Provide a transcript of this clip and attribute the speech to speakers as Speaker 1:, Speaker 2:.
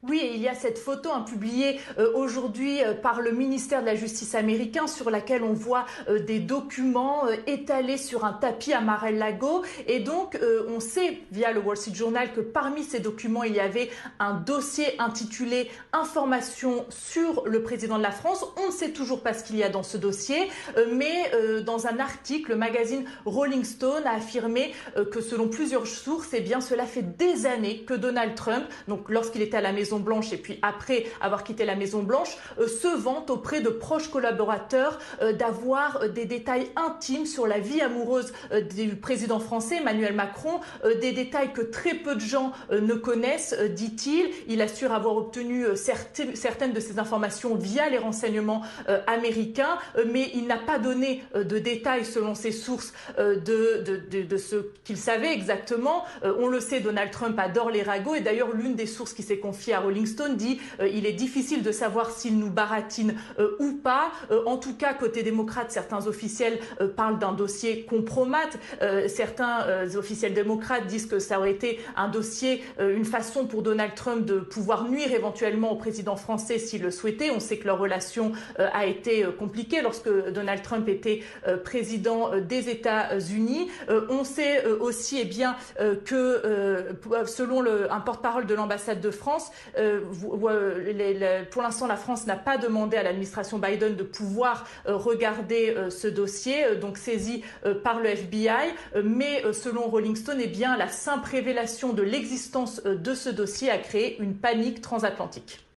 Speaker 1: Oui, et il y a cette photo publiée aujourd'hui par le ministère de la Justice américain sur laquelle on voit des documents étalés sur un tapis à Mar-a-Lago. Et donc, on sait via le Wall Street Journal que parmi ces documents, il y avait un dossier intitulé Informations sur le président de la France. On ne sait toujours pas ce qu'il y a dans ce dossier, mais dans un article, le magazine Rolling Stone a affirmé que selon plusieurs sources, eh bien, cela fait des années que Donald Trump, donc lorsqu'il était à la Maison-Blanche et puis après avoir quitté la Maison-Blanche, se vante auprès de proches collaborateurs d'avoir des détails intimes sur la vie amoureuse du président français Emmanuel Macron, des détails que très peu de gens ne connaissent, dit-il. Il assure avoir obtenu certaines de ces informations via les renseignements américains, mais il n'a pas donné de détails selon ses sources de ce qu'il savait exactement. On le sait, Donald Trump adore les ragots et d'ailleurs l'une des sources qui s'est confiée à Rolling Stone dit il est difficile de savoir s'il nous baratine ou pas. En tout cas, côté démocrate, certains officiels parlent d'un dossier compromat. Certains officiels démocrates disent que ça aurait été un dossier, une façon pour Donald Trump de pouvoir nuire éventuellement au président français s'il le souhaitait. On sait que leur relation a été compliquée lorsque Donald Trump était président des États-Unis. On sait aussi que selon un porte-parole de l'ambassade de France, pour l'instant, la France n'a pas demandé à l'administration Biden de pouvoir regarder ce dossier, donc saisi par le FBI. Mais selon Rolling Stone, eh bien, la simple révélation de l'existence de ce dossier a créé une panique transatlantique.